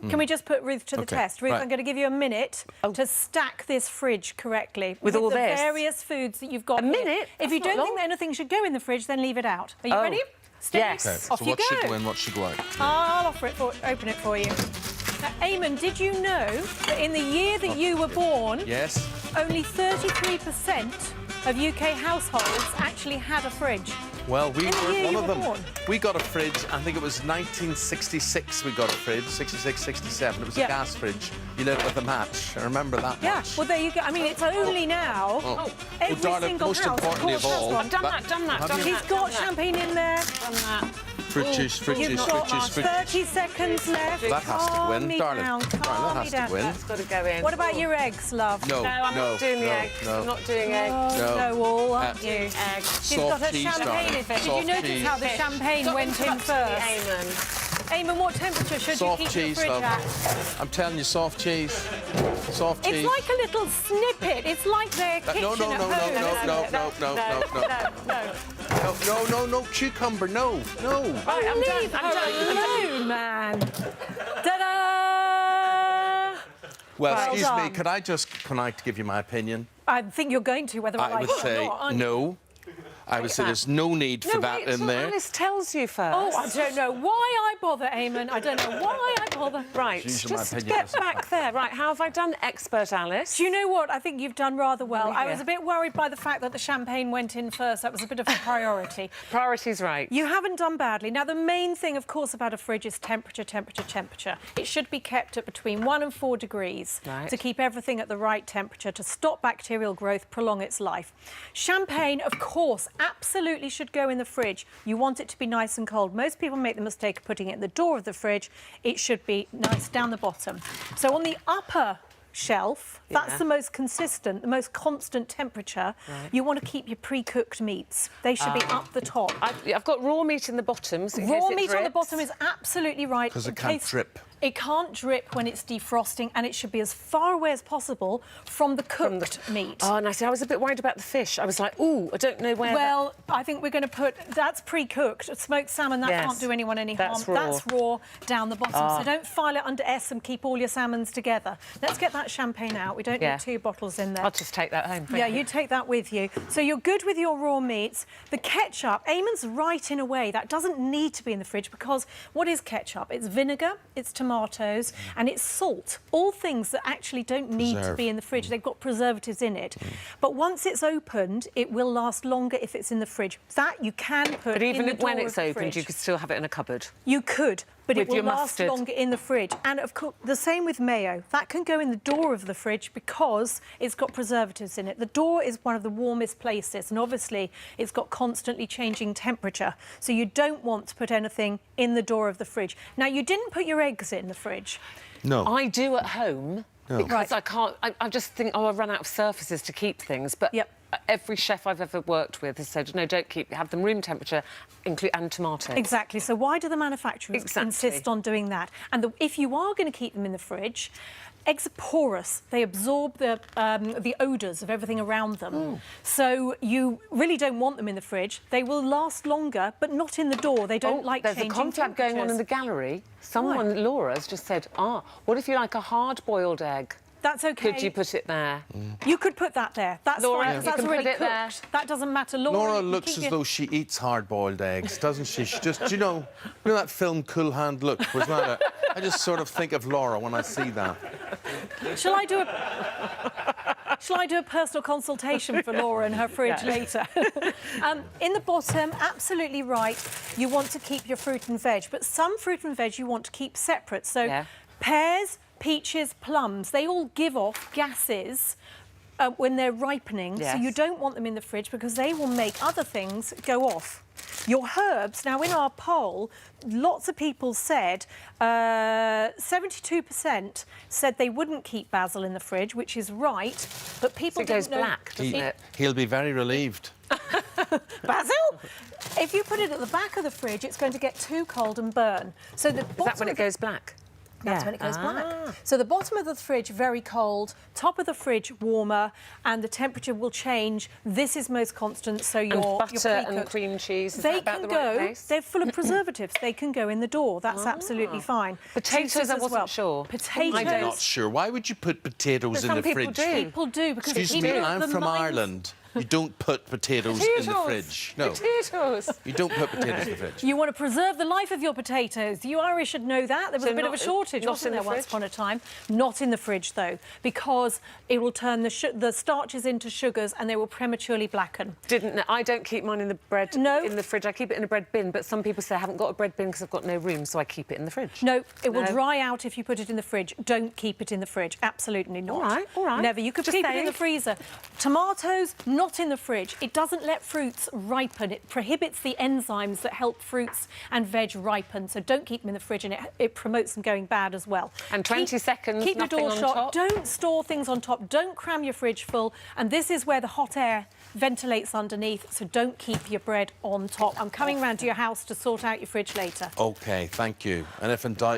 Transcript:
Can we just put Ruth to the test? Ruth, right. I'm going to give you a minute to stack this fridge correctly. With all the this? various foods that you've got. A minute? If you don't think that anything should go in the fridge, then leave it out. Are you ready? Steady? Yes. Okay, Off so you what go. should go in, what should go out? I'll open it for you. Now, Eamon, did you know that in the year that you were born, Yes. only 33% of UK households actually had a fridge? Well, we In the year were you one of were them. born. We got a fridge, I think it was 1966 we got a fridge, 66, 67. It was a gas fridge. You lit it with a match. I remember that Yeah, much. well, there you go. I mean, it's only now. Every darling, single most house, importantly of of course, all, has one. Done that. He's got champagne in there. Done that. Fruit juice, fruit You've juice, got fruit juice, fruit juice. 30 seconds left. That has to Calm win, me darling. down, Darling, calm that me has down. to win. That's got to go in. What about your eggs, love? No, No, I'm not doing the egg. no. I'm not doing egg. No, all, aren't you? Egg. She's got her cheese, champagne darling. in it. Did you Soft notice cheese. how the champagne Stop went in interrupting me, first? Eamon. Eamon, what temperature should Soft you keep cheese, your fridge love. at? I'm telling you, soft cheese. Soft cheese. It's like a little snippet. It's like their kitchen no, at home. no, cucumber, no. Right, I'm Leave done. her alone, man. Ta-da! Well, Well excuse me, done. can I give you my opinion? I think you're going to, whether I I like would it or say not, aren't you? no. I would say there's no need for that wait in till there. Alice tells you first. Oh, I don't know why I bother, Eamon. I don't know why I bother. Right, It's usually my just opinion, get isn't it? back there. Right, how have I done, expert Alice? Do you know what? I think you've done rather well. I yeah. was a bit worried by the fact that the champagne went in first. That was a bit of a priority. Priorities right. You haven't done badly. Now, the main thing, of course, about a fridge is temperature. It should be kept at between 1 and 4 degrees to keep everything at the right temperature, to stop bacterial growth, prolong its life. Champagne, of course, absolutely should go in the fridge. You want it to be nice and cold. Most people make the mistake of putting it in the door of the fridge. It should be nice down the bottom. So on the upper shelf, that's the most consistent, the most constant temperature. You want to keep your pre-cooked meats. They should be up the top. I've got raw meat in the bottom. So in Raw case it meat on the drips. bottom is absolutely right. Because it in can't case- drip. It can't drip when it's defrosting, and it should be as far away as possible from the cooked meat. Oh, and I was a bit worried about the fish. I was like, ooh, I don't know where... Well, I think we're going to put... That's pre-cooked. Smoked salmon, that can't do anyone any harm. That's raw. That's raw down the bottom. So don't file it under S and keep all your salmons together. Let's get that champagne out. We don't need 2 bottles in there. I'll just take that home. Yeah, you take that with you. So you're good with your raw meats. The ketchup, Eamon's right in a way. That doesn't need to be in the fridge because what is ketchup? It's vinegar, it's tomatoes, and it's salt. All things that actually don't need to be in the fridge. They've got preservatives in it. But once it's opened, it will last longer if it's in the fridge. That you can put But even in the when door it's of the opened, fridge. you could still have it in a cupboard. You could, but it With will your last mustard. longer in the fridge. And of course, the same with mayo. That can go in the door of the fridge because it's got preservatives in it. The door is one of the warmest places, and obviously it's got constantly changing temperature. So you don't want to put anything in the door of the fridge. Now, you didn't put your eggs in the fridge. No. I do at home because I can't... I just think, oh, I've run out of surfaces to keep things. But every chef I've ever worked with has said, no, don't have them room temperature, and tomatoes. Exactly. So why do the manufacturers insist on doing that? And if you are going to keep them in the fridge, eggs are porous. They absorb the odours of everything around them. So you really don't want them in the fridge. They will last longer, but not in the door. They don't like changing There's a confab going on in the gallery. Someone, Laura's just said, what if you like a hard-boiled egg? That's OK. Could you put it there? You could put that there. That's Laura, fine, you that's can already put it there. cooked. That doesn't matter. Laura looks as though she eats hard-boiled eggs, doesn't she? She just, you know that film Cool Hand Luke? Was that it? I just sort of think of Laura when I see that. Shall I do a personal consultation for Laura in her fridge later? In the bottom, absolutely right, you want to keep your fruit and veg, but some fruit and veg you want to keep separate. So pears, peaches, plums, they all give off gases when they're ripening, so you don't want them in the fridge because they will make other things go off. Your herbs, now in our poll, lots of people said, 72% said they wouldn't keep basil in the fridge, which is right, but people it goes didn't know... black, doesn't it? He'll be very relieved. Basil? If you put it at the back of the fridge, it's going to get too cold and burn. So the Is that when it goes black? That's when it goes black. So the bottom of the fridge, very cold, top of the fridge, warmer, and the temperature will change. This is most constant, so your butter and cream cheese, is they that about can the go, right place? they're full of preservatives. They can go in the door. That's absolutely fine. Potatoes, Juices I as wasn't well. sure. Potatoes. I'm not sure. Why would you put potatoes in the fridge? People do because Excuse me, I'm from Ireland. You don't put potatoes in the fridge. No. Potatoes. You don't put potatoes in the fridge. You want to preserve the life of your potatoes. You Irish should know that. There was a bit of a shortage, wasn't there, once upon a time? Not in the fridge, though, because it will turn the starches into sugars and they will prematurely blacken. I don't keep mine in the bread in the fridge. I keep it in a bread bin, but some people say I haven't got a bread bin because I've got no room, so I keep it in the fridge. No, it will dry out if you put it in the fridge. Don't keep it in the fridge. Absolutely not. All right. Never. You could keep it in the freezer. Tomatoes, not in the fridge. It doesn't let fruits ripen. It prohibits the enzymes that help fruits and veg ripen. So don't keep them in the fridge, and it promotes them going bad as well. And 20 seconds, keep your door nothing shut. on top. Don't store things on top. Don't cram your fridge full. And this is where the hot air ventilates underneath. So don't keep your bread on top. I'm coming round to your house to sort out your fridge later. OK, thank you. And if in doubt,